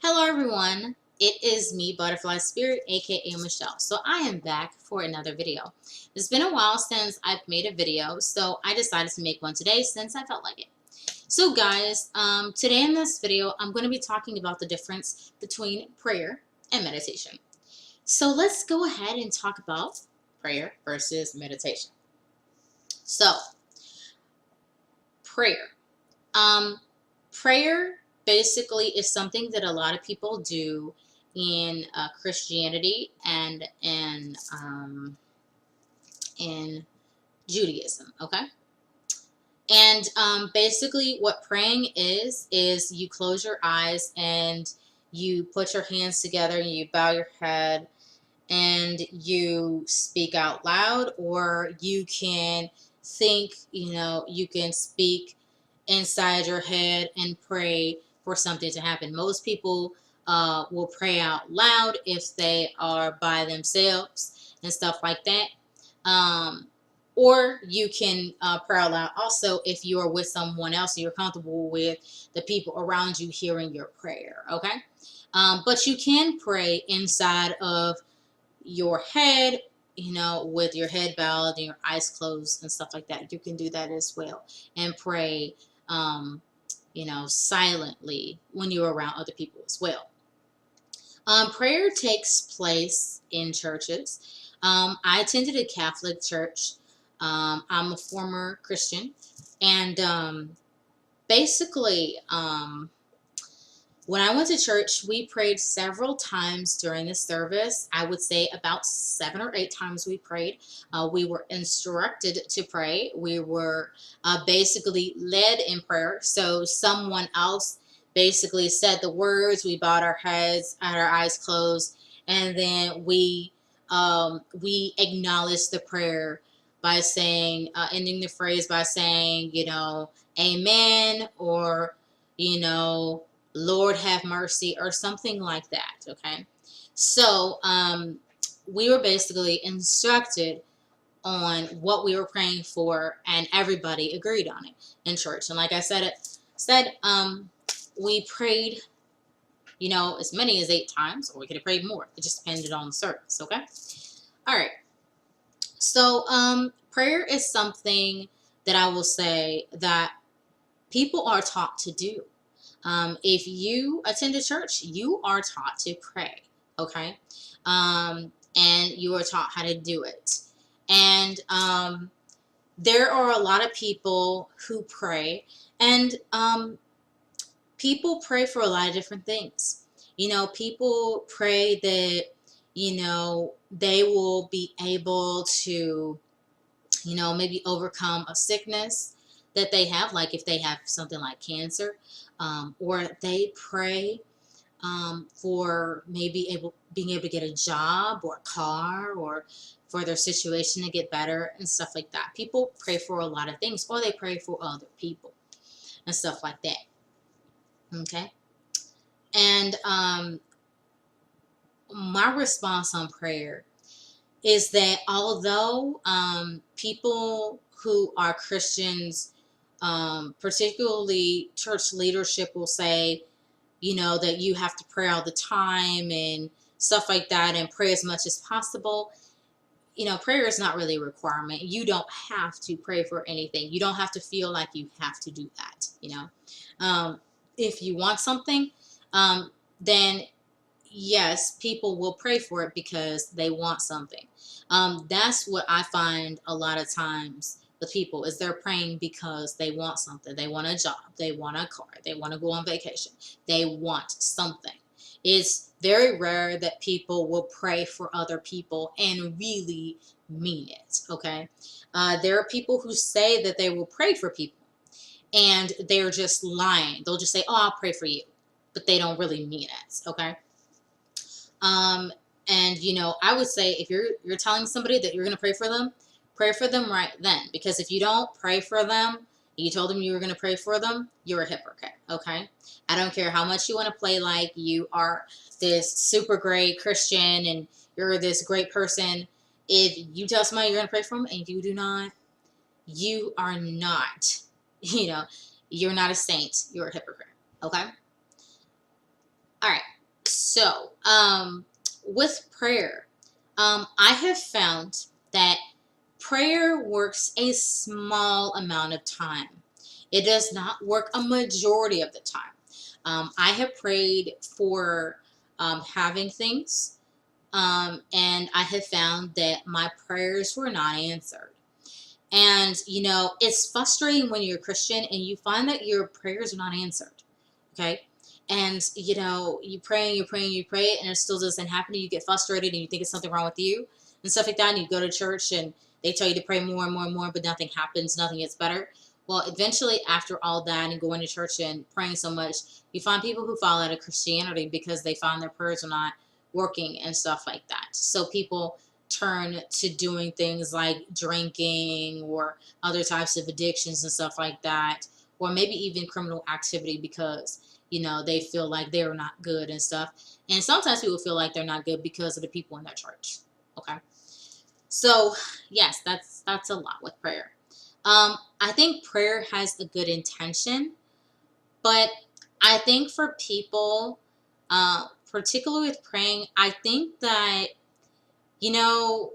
Hello everyone, it is me, Butterfly Spirit, aka Michelle. So I am back for another video. It's been a while since I've made a video, so I decided to make one today since I felt like it. So guys, today in this video, I'm going to be talking about the difference between prayer and meditation. So let's go ahead and talk about prayer versus meditation. So, prayer. Prayer basically is something that a lot of people do in Christianity and in Judaism. Okay, and basically, what praying is you close your eyes and you put your hands together and you bow your head and you speak out loud, or you can think, you can speak inside your head and pray for something to happen. Most people will pray out loud if they are by themselves and stuff like that. Or you can pray out loud also if you are with someone else and you're comfortable with the people around you hearing your prayer, okay? But you can pray inside of your head, with your head bowed and your eyes closed and stuff like that. You can do that as well and pray, silently when you're around other people as well. Prayer takes place in churches. I attended a Catholic church. I'm a former Christian, and basically, when I went to church, we prayed several times during the service. I would say about 7 or 8 times we prayed. We were instructed to pray. We were basically led in prayer. So someone else basically said the words. We bowed our heads, had our eyes closed, and then we acknowledged the prayer by saying, ending the phrase by saying, Amen, or Lord have mercy, or something like that. Okay, so we were basically instructed on what we were praying for, and everybody agreed on it in church. And like I said, we prayed, as many as 8 times, or we could have prayed more. It just depended on the service. Okay, all right. So prayer is something that I will say that people are taught to do. If you attend a church, you are taught to pray, okay? And you are taught how to do it. And there are a lot of people who pray, and people pray for a lot of different things. People pray that, they will be able to, maybe overcome a sickness that they have, like if they have something like cancer, or they pray for maybe being able to get a job or a car, or for their situation to get better and stuff like that. People pray for a lot of things, or they pray for other people and stuff like that. Okay, and my response on prayer is that although people who are Christians, particularly church leadership, will say, that you have to pray all the time and stuff like that, and pray as much as possible. Prayer is not really a requirement. You don't have to pray for anything. You don't have to feel like you have to do that. If you want something, then yes, people will pray for it because they want something. That's what I find a lot of times with people, is they're praying because they want something. They want a job. They want a car. They want to go on vacation. They want something. It's very rare that people will pray for other people and really mean it, okay? There are people who say that they will pray for people, and they're just lying. They'll just say, oh, I'll pray for you, but they don't really mean it, okay? And I would say, if you're telling somebody that you're going to pray for them right then. Because if you don't pray for them, you told them you were going to pray for them, you're a hypocrite, okay? I don't care how much you want to play like you are this super great Christian and you're this great person. If you tell somebody you're going to pray for them and you do not, you are not, you're not a saint. You're a hypocrite, okay? All right. So, with prayer, I have found that prayer works a small amount of time. It does not work a majority of the time. I have prayed for having things, and I have found that my prayers were not answered. And, it's frustrating when you're a Christian and you find that your prayers are not answered. Okay. And, you pray and you pray and you pray and it still doesn't happen. And you get frustrated and you think it's something wrong with you and stuff like that. And you go to church and they tell you to pray more and more and more, but nothing happens. Nothing gets better. Well, eventually, after all that and going to church and praying so much, you find people who fall out of Christianity because they find their prayers are not working and stuff like that. So people turn to doing things like drinking or other types of addictions and stuff like that, or maybe even criminal activity because they feel like they're not good and stuff. And sometimes people feel like they're not good because of the people in their church. Okay, so yes, that's a lot with prayer. I think prayer has a good intention, but I think for people, particularly with praying, I think that you know,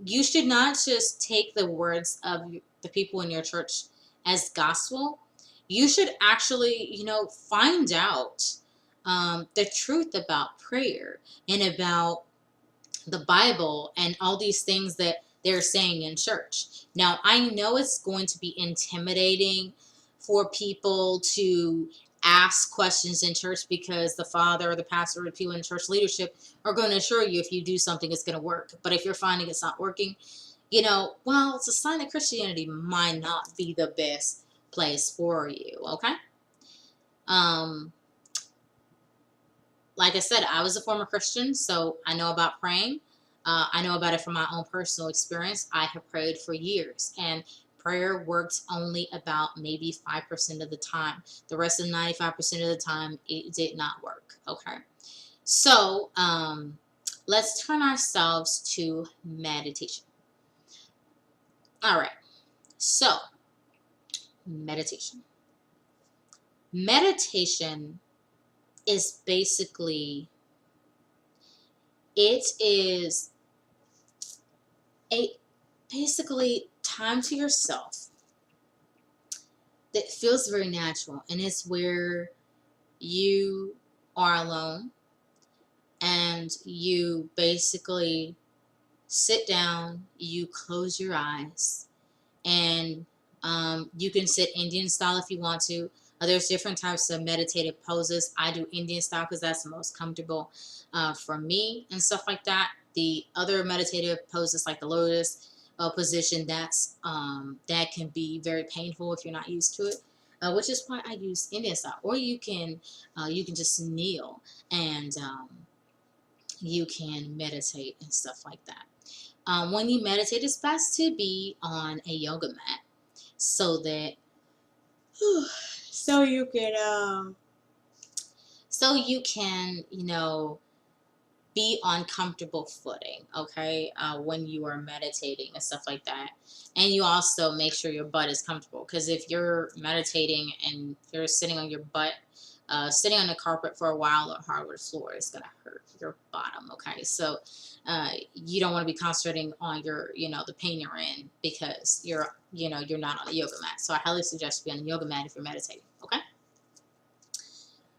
you should not just take the words of the people in your church as gospel. You should actually, find out the truth about prayer and about the Bible and all these things that they're saying in church. Now, I know it's going to be intimidating for people to ask questions in church because the father or the pastor or the people in church leadership are going to assure you if you do something, it's going to work. But if you're finding it's not working, well, it's a sign that Christianity might not be the best place for you. Okay. Um, like I said, I was a former Christian, so I know about praying. I know about it from my own personal experience. I have prayed for years, and prayer worked only about maybe 5% of the time. The rest of 95% of the time, it did not work. Okay. So let's turn ourselves to meditation. All right. So, meditation. Meditation is it is a basically time to yourself that feels very natural, and it's where you are alone and you basically sit down, you close your eyes, and you can sit Indian style if you want to. There's different types of meditative poses. I do Indian style because that's the most comfortable for me and stuff like that. The other meditative poses like the lotus position, that can be very painful if you're not used to it. Which is why I use Indian style. Or you can just kneel and you can meditate and stuff like that. When you meditate, it's best to be on a yoga mat so that so you can be on comfortable footing, okay, when you are meditating and stuff like that. And you also make sure your butt is comfortable, because if you're meditating and you're sitting on your butt, sitting on the carpet for a while or hardwood floor is going to hurt your bottom, okay? So you don't want to be concentrating on the pain you're in because you're not on a yoga mat. So I highly suggest you be on a yoga mat if you're meditating, okay?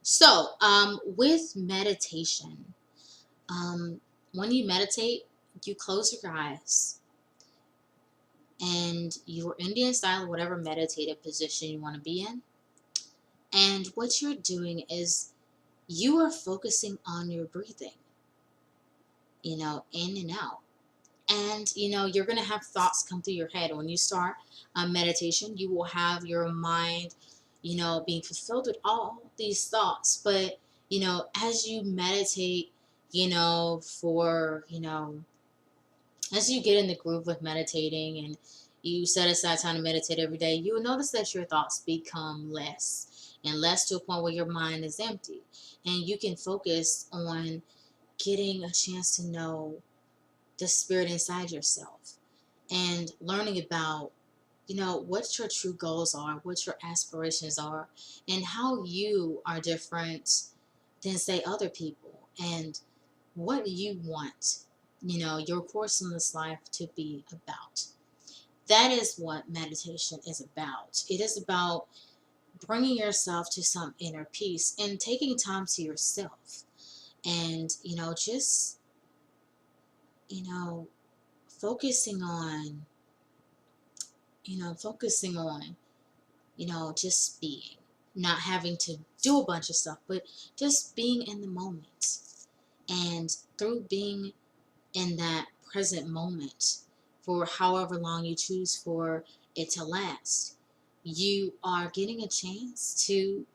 So with meditation, when you meditate, you close your eyes and you're Indian style, whatever meditative position you want to be in. And what you're doing is you are focusing on your breathing, in and out. And, you're going to have thoughts come through your head. When you start meditation, you will have your mind, being fulfilled with all these thoughts. But, as you meditate, as you get in the groove of meditating and you set aside time to meditate every day, you will notice that your thoughts become less and less, to a point where your mind is empty. And you can focus on getting a chance to know the spirit inside yourself and learning about, what your true goals are, what your aspirations are, and how you are different than, say, other people. and what you want, your course in this life to be about. That is what meditation is about. It is about bringing yourself to some inner peace and taking time to yourself, and just you know focusing on focusing on just being, not having to do a bunch of stuff, but just being in the moment. And through being in that present moment for however long you choose for it to last, you are getting a chance to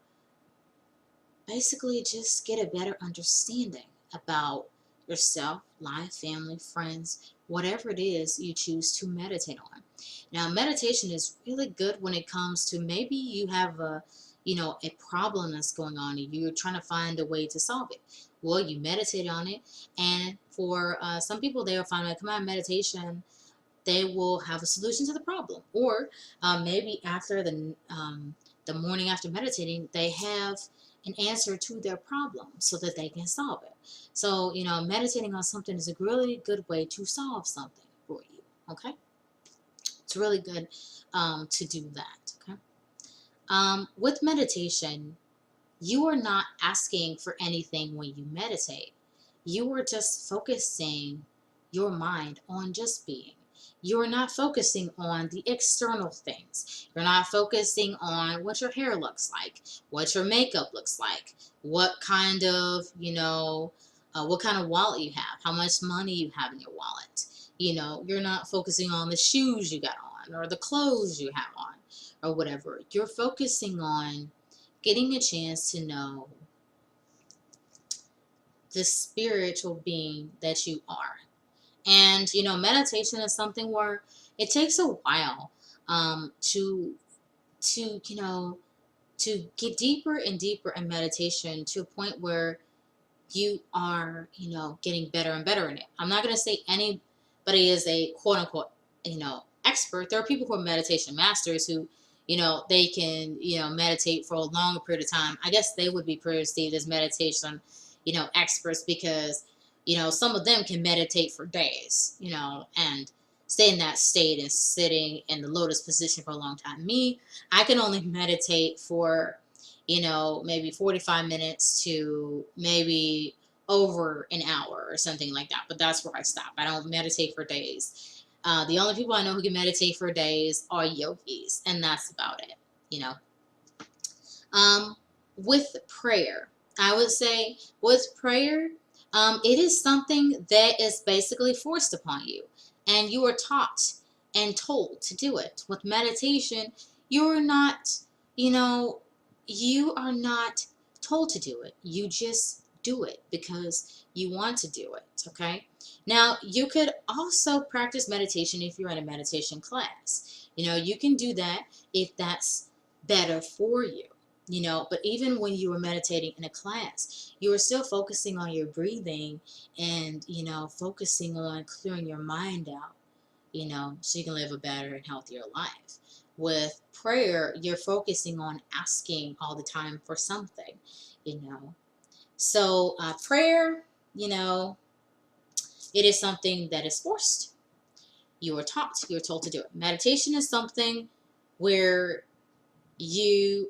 basically just get a better understanding about yourself, life, family, friends, whatever it is you choose to meditate on. Now, meditation is really good when it comes to maybe you have a problem that's going on and you're trying to find a way to solve it. Well, you meditate on it, and for some people, they'll find that come out of meditation, they will have a solution to the problem. Or maybe after the morning after meditating, they have an answer to their problem so that they can solve it. So, meditating on something is a really good way to solve something for you. Okay? It's really good to do that. Okay? With meditation, you are not asking for anything when you meditate. You are just focusing your mind on just being. You're not focusing on the external things. You're not focusing on what your hair looks like, what your makeup looks like, what kind of wallet you have, how much money you have in your wallet. You're not focusing on the shoes you got on or the clothes you have on or whatever. You're focusing on getting a chance to know the spiritual being that you are. And meditation is something where it takes a while to to get deeper and deeper in meditation to a point where you are getting better and better in it. I'm not going to say anybody is a quote unquote expert. There are people who are meditation masters who they can meditate for a longer period of time. I guess they would be perceived as meditation experts, because some of them can meditate for days, and stay in that state and sitting in the lotus position for a long time. Me, I can only meditate for, maybe 45 minutes to maybe over an hour or something like that. But that's where I stop. I don't meditate for days. The only people I know who can meditate for days are yogis, and that's about it, you know. With prayer, I would say with prayer, it is something that is basically forced upon you, and you are taught and told to do it. With meditation, you're not, you know, you are not told to do it. You just do it because you want to do it, okay? Now, you could also practice meditation if you're in a meditation class. You can do that if that's better for you. But even when you are meditating in a class, you are still focusing on your breathing and, focusing on clearing your mind out, so you can live a better and healthier life. With prayer, you're focusing on asking all the time for something, you know. So, prayer, it is something that is forced. You are taught, you're told to do it. Meditation is something where you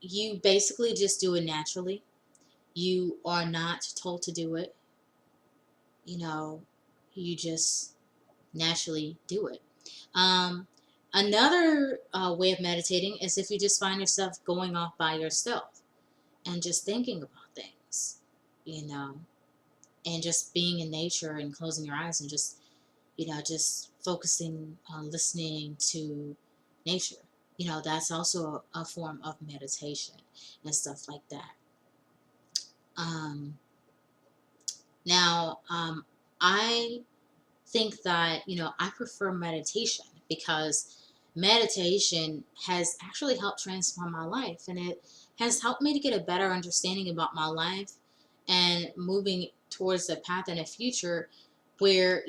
you basically just do it naturally. You are not told to do it. You know, you just naturally do it. Um, Another way of meditating is if you just find yourself going off by yourself and just thinking about things, you know, and just being in nature and closing your eyes and just focusing on listening to nature. That's also a form of meditation and stuff like that. Um, now, I think that, I prefer meditation because meditation has actually helped transform my life, and it has helped me to get a better understanding about my life and moving towards a path in the future where,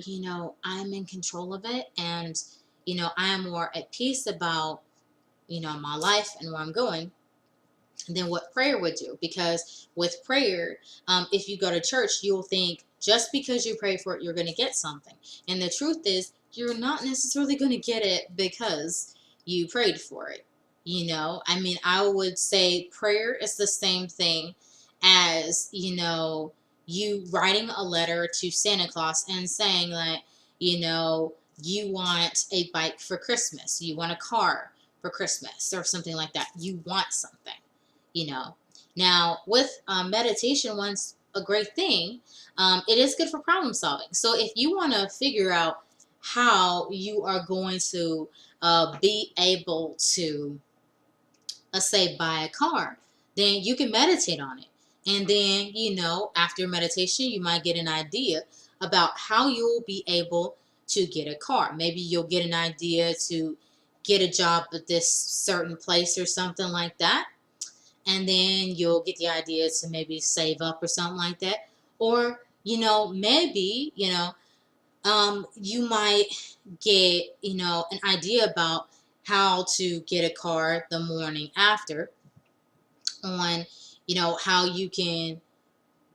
I'm in control of it, and, I am more at peace about, my life and where I'm going. than what prayer would do. Because with prayer, if you go to church, you'll think just because you pray for it, you're going to get something. And the truth is, you're not necessarily going to get it because you prayed for it. I mean, I would say prayer is the same thing as, you writing a letter to Santa Claus and saying that, you want a bike for Christmas, you want a car for Christmas, or something like that. You want something you know. Now, with meditation, once a great thing, it is good for problem solving. So if you want to figure out how you are going to be able to, let's say, buy a car, then you can meditate on it. And then, after meditation, you might get an idea about how you'll be able to get a car. Maybe you'll get an idea to get a job at this certain place or something like that, and then you'll get the idea to maybe save up or something like that. Or maybe you might get an idea about how to get a car the morning after, on how you can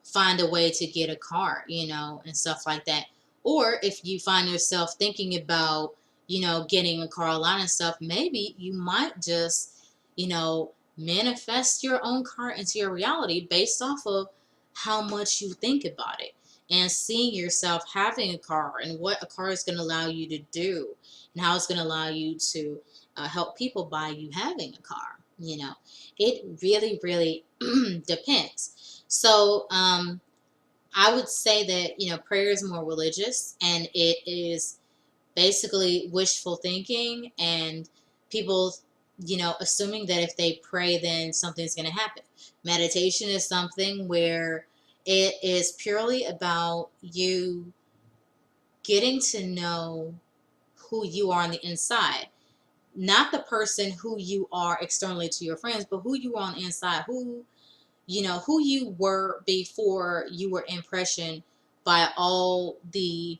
find a way to get a car, and stuff like that. Or if you find yourself thinking about getting a car, a lot of stuff, maybe you might just manifest your own car into your reality based off of how much you think about it, and seeing yourself having a car, and what a car is going to allow you to do, and how it's going to allow you to help people by you having a car. It really, really depends. So I would say that prayer is more religious, and it is basically wishful thinking, and people assuming that if they pray then something's going to happen. Meditation is something where it is purely about you getting to know who you are on the inside, not the person who you are externally to your friends, but who you are on the inside, who you were before you were impressioned by all the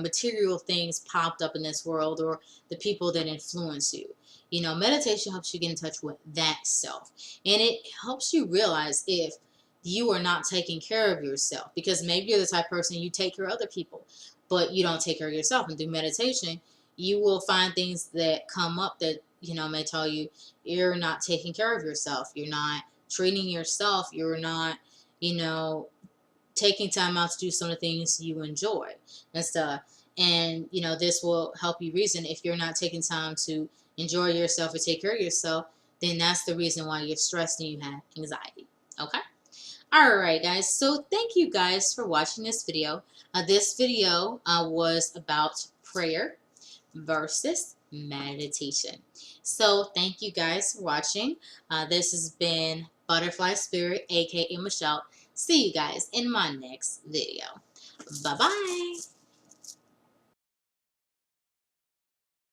material things popped up in this world, or the people that influence you. Meditation helps you get in touch with that self, and it helps you realize if you are not taking care of yourself, because maybe you're the type of person, you take care of other people, but you don't take care of yourself. And through meditation, you will find things that come up that may tell you you're not taking care of yourself, you're not treating yourself, you're not you know taking time out to do some of the things you enjoy and stuff. And this will help you reason, if you're not taking time to enjoy yourself or take care of yourself, then that's the reason why you're stressed and you have anxiety. Okay. All right, guys. So thank you guys for watching this video. This video was about prayer versus meditation. So thank you guys for watching. This has been Butterfly Spirit, aka Michelle. See you guys in my next video. Bye-bye.